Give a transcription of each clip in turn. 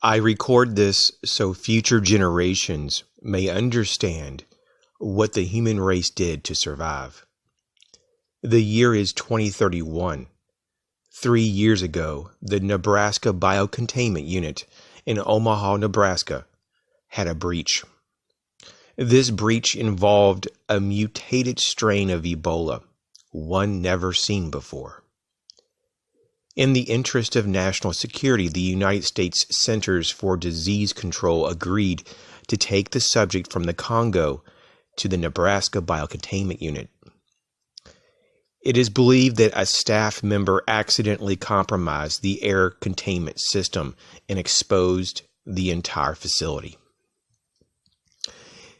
I record this so future generations may understand what the human race did to survive. The year is 2031. 3 years ago, the Nebraska Biocontainment Unit in Omaha, Nebraska, had a breach. This breach involved a mutated strain of Ebola, one never seen before. In the interest of national security, the United States Centers for Disease Control agreed to take the subject from the Congo to the Nebraska Biocontainment Unit. It is believed that a staff member accidentally compromised the air containment system and exposed the entire facility.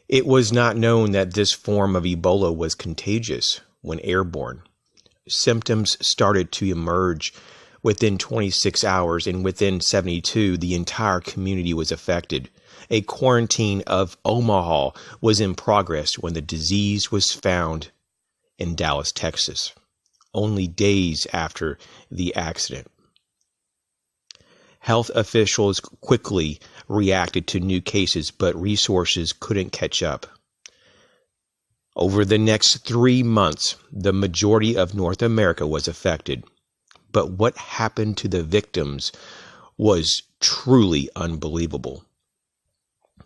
It was not known that this form of Ebola was contagious when airborne. Symptoms started to emerge within 26 hours, and within 72, the entire community was affected. A quarantine of Omaha was in progress when the disease was found in Dallas, Texas, only days after the accident. Health officials quickly reacted to new cases, but resources couldn't catch up. Over the next 3 months, the majority of North America was affected. But what happened to the victims was truly unbelievable.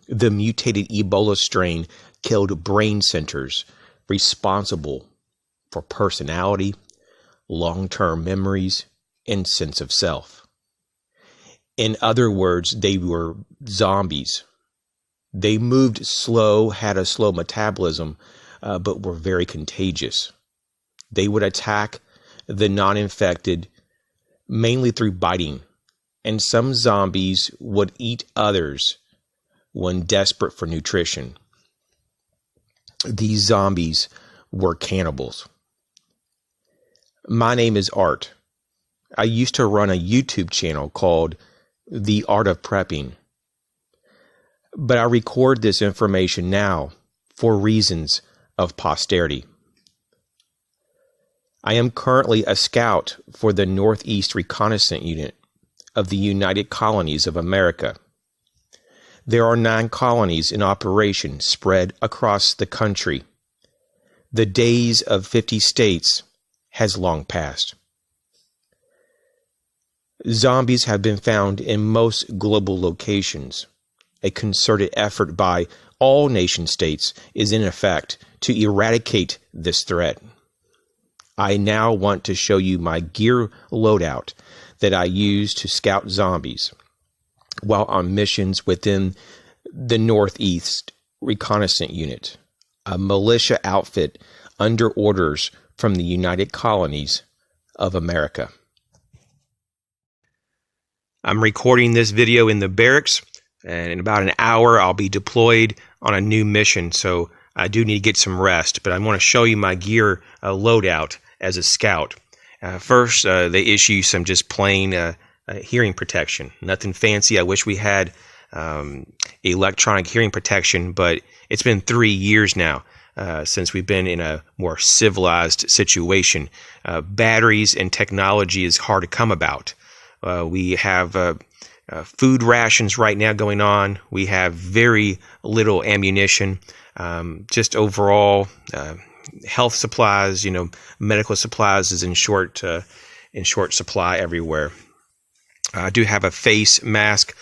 The mutated Ebola strain killed brain centers responsible for personality, long-term memories, and sense of self. In other words, they were zombies. They moved slow, had a slow metabolism, but were very contagious. They would attack the non-infected mainly through biting, and some zombies would eat others when desperate for nutrition. These zombies were cannibals. My name is Art. I used to run a YouTube channel called The Art of Prepping, but I record this information now for reasons of posterity. I am currently a scout for the Northeast Reconnaissance Unit of the United Colonies of America. There are 9 colonies in operation spread across the country. The days of 50 states has long passed. Zombies have been found in most global locations. A concerted effort by all nation states is in effect to eradicate this threat. I now want to show you my gear loadout that I use to scout zombies while on missions within the Northeast Reconnaissance Unit, a militia outfit under orders from the United Colonies of America. I'm recording this video in the barracks, and in about an hour I'll be deployed on a new mission, so I do need to get some rest, but I want to show you my gear loadout as a scout. First, they issue some just plain hearing protection. Nothing fancy. I wish we had electronic hearing protection, but it's been 3 years now since we've been in a more civilized situation. Batteries and technology is hard to come about. We have food rations right now going on. We have very little ammunition. Just overall, health supplies, medical supplies is in short supply everywhere. I do have a face mask.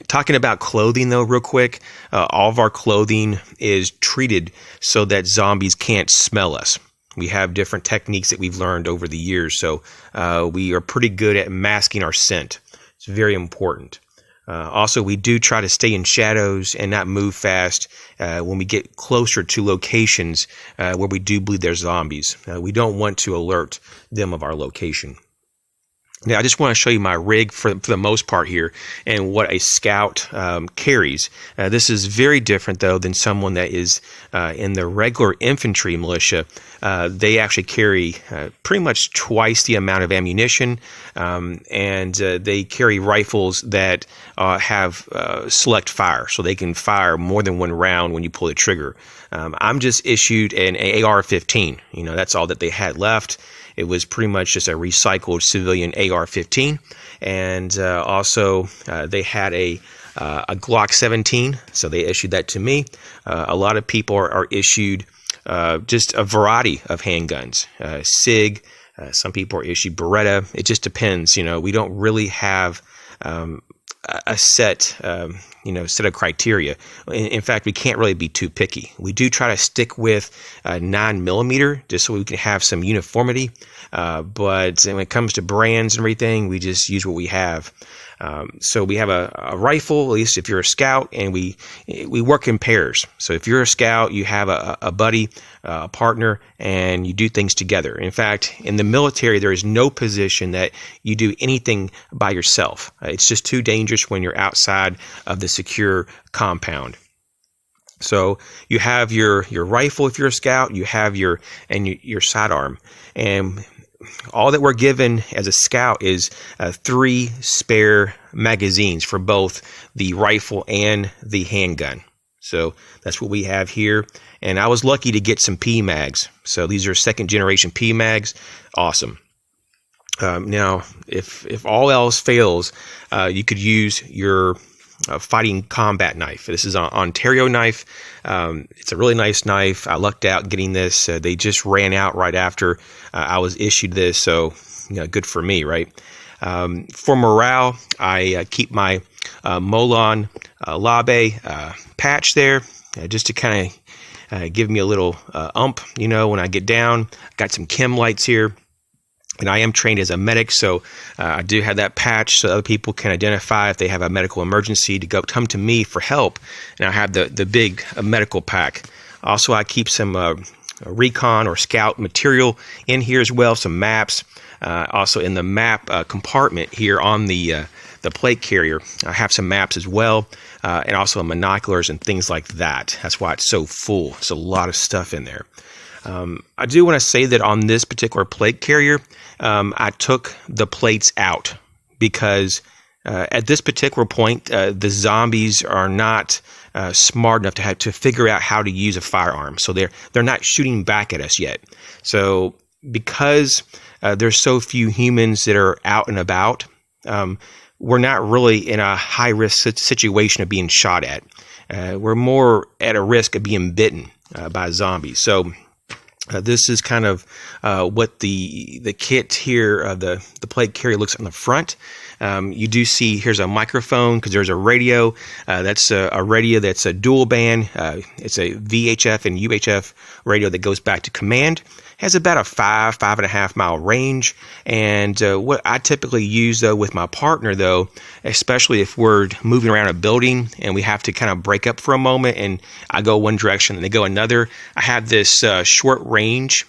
Talking about clothing, though, real quick, all of our clothing is treated so that zombies can't smell us. We have different techniques that we've learned over the years, so we are pretty good at masking our scent. It's very important. Also, we do try to stay in shadows and not move fast when we get closer to locations where we do believe there's zombies. We don't want to alert them of our location. Now, I just want to show you my rig for the most part here and what a scout carries. This is very different, though, than someone that is in the regular infantry militia. They actually carry pretty much twice the amount of ammunition, and they carry rifles that have select fire, so they can fire more than one round when you pull the trigger. I'm just issued an AR-15. That's all that they had left. it was pretty much just a recycled civilian AR-15, and also they had a Glock 17, so they issued that to me. A lot of people are issued just a variety of handguns, SIG. Some people are issued Beretta. It just depends. We don't really have a set, set of criteria. In fact, we can't really be too picky. We do try to stick with 9mm just so we can have some uniformity. But when it comes to brands and everything, we just use what we have. So we have a rifle, at least if you're a scout, and we work in pairs. So if you're a scout, you have a buddy, a partner, and you do things together. In fact, in the military, there is no position that you do anything by yourself. It's just too dangerous when you're outside of the secure compound. So you have your rifle if you're a scout, you have your sidearm, and all that we're given as a scout is 3 spare magazines for both the rifle and the handgun. So that's what we have here. And I was lucky to get some P-mags. So these are second generation P-mags. Awesome. Now, if all else fails, you could use your fighting combat knife. This is an Ontario knife. It's a really nice knife. I lucked out getting this. They just ran out right after I was issued this, so good for me, right? For morale, I keep my Molon Labe patch there, just to kind of give me a little ump, when I get down. Got some chem lights here. And I am trained as a medic, so I do have that patch so other people can identify if they have a medical emergency to come to me for help. And I have the big medical pack. Also, I keep some recon or scout material in here as well, some maps. Also in the map compartment here on the plate carrier, I have some maps as well, and also binoculars and things like that. That's why it's so full. It's a lot of stuff in there. I do want to say that on this particular plate carrier, I took the plates out because at this particular point, the zombies are not smart enough to figure out how to use a firearm. So they're not shooting back at us yet. So because there's so few humans that are out and about, we're not really in a high-risk situation of being shot at. We're more at a risk of being bitten by zombies. So this is kind of what the kit here, the plate carrier looks on the front. You do see here's a microphone because there's a radio. That's a radio that's a dual band. It's a VHF and UHF radio that goes back to command. Has about a 5.5 mile range. And what I typically use though with my partner though, especially if we're moving around a building and we have to kind of break up for a moment and I go one direction and they go another, I have this short range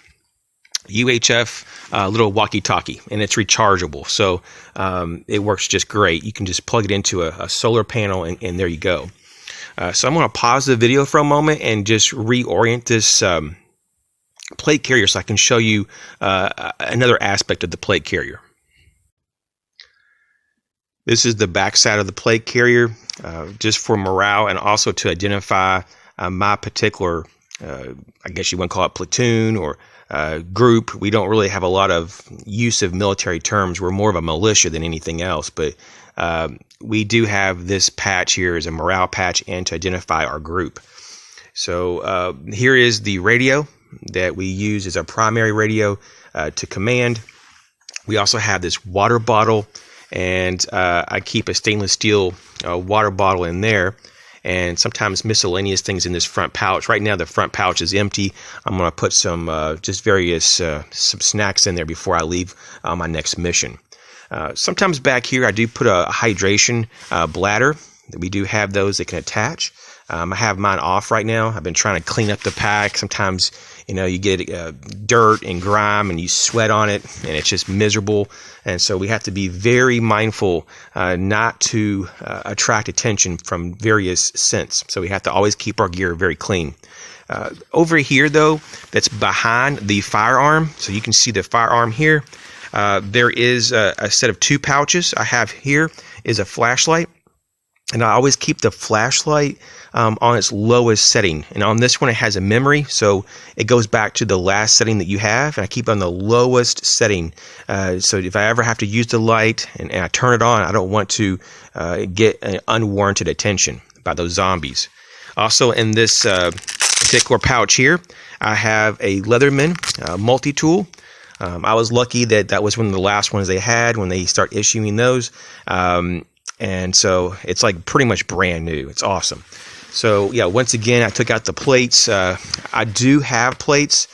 UHF little walkie-talkie, and it's rechargeable. So it works just great. You can just plug it into a solar panel and there you go. So I'm going to pause the video for a moment and just reorient this plate carrier so I can show you another aspect of the plate carrier. This is the back side of the plate carrier, just for morale and also to identify my particular, I guess you want to call it platoon or group. We don't really have a lot of use of military terms. We're more of a militia than anything else, but we do have this patch here as a morale patch and to identify our group. So here is the radio that we use as our primary radio to command. We also have this water bottle, and I keep a stainless steel water bottle in there, and sometimes miscellaneous things in this front pouch. Right now the front pouch is empty. I'm going to put some just various some snacks in there before I leave on my next mission. Sometimes back here I do put a hydration bladder. We do have those that can attach. I have mine off right now. I've been trying to clean up the pack. Sometimes, you get dirt and grime and you sweat on it and it's just miserable. And so we have to be very mindful not to attract attention from various scents. So we have to always keep our gear very clean. Over here, though, that's behind the firearm. So you can see the firearm here. There is a set of 2 pouches I have here is a flashlight. And I always keep the flashlight on its lowest setting. And on this one, it has a memory, so it goes back to the last setting that you have. And I keep it on the lowest setting. So if I ever have to use the light and I turn it on, I don't want to get an unwarranted attention by those zombies. Also, in this particular pouch here, I have a Leatherman Multi-Tool. I was lucky that was one of the last ones they had when they start issuing those. And so it's like pretty much brand new. It's awesome. So yeah, once again, I took out the plates. I do have plates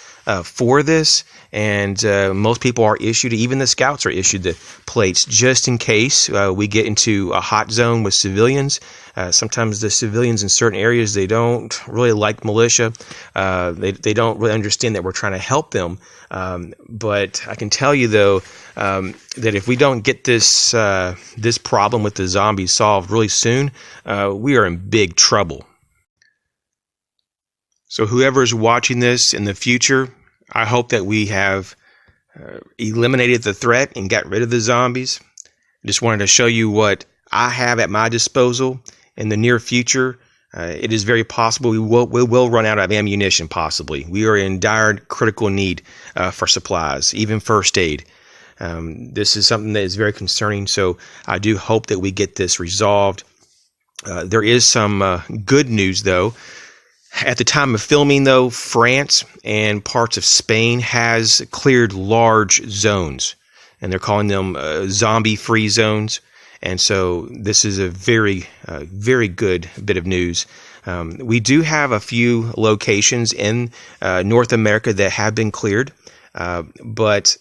for this, and most people are issued, even the scouts are issued the plates just in case we get into a hot zone with civilians. Sometimes the civilians in certain areas, they don't really like militia. They don't really understand that we're trying to help them. But I can tell you, though, that if we don't get this this problem with the zombies solved really soon, we are in big trouble. So whoever's watching this in the future, I hope that we have eliminated the threat and got rid of the zombies. I just wanted to show you what I have at my disposal. In the near future, it is very possible we will run out of ammunition, possibly. We are in dire critical need for supplies, even first aid. This is something that is very concerning, so I do hope that we get this resolved. There is some good news, though. At the time of filming, though, France and parts of Spain has cleared large zones, and they're calling them zombie-free zones. And so this is a very, very good bit of news. We do have a few locations in North America that have been cleared, but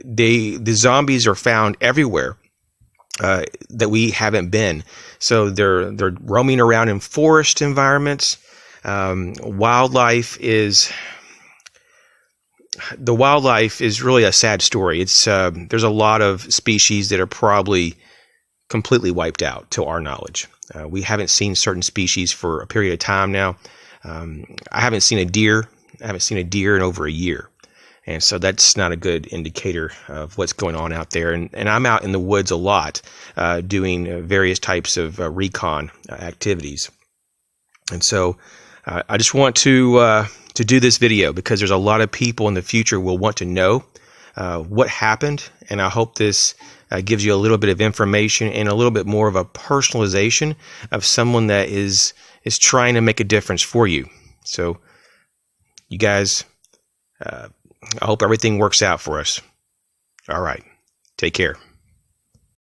the zombies are found everywhere that we haven't been. So they're roaming around in forest environments. Wildlife is really a sad story. It's there's a lot of species that are probably completely wiped out to our knowledge. We haven't seen certain species for a period of time now. I haven't seen a deer. I haven't seen a deer in over a year. And so that's not a good indicator of what's going on out there. And I'm out in the woods a lot doing various types of recon activities. And so I just want to do this video because there's a lot of people in the future will want to know what happened. And I hope this gives you a little bit of information and a little bit more of a personalization of someone that is trying to make a difference for you. So you guys, I hope everything works out for us. All right. Take care.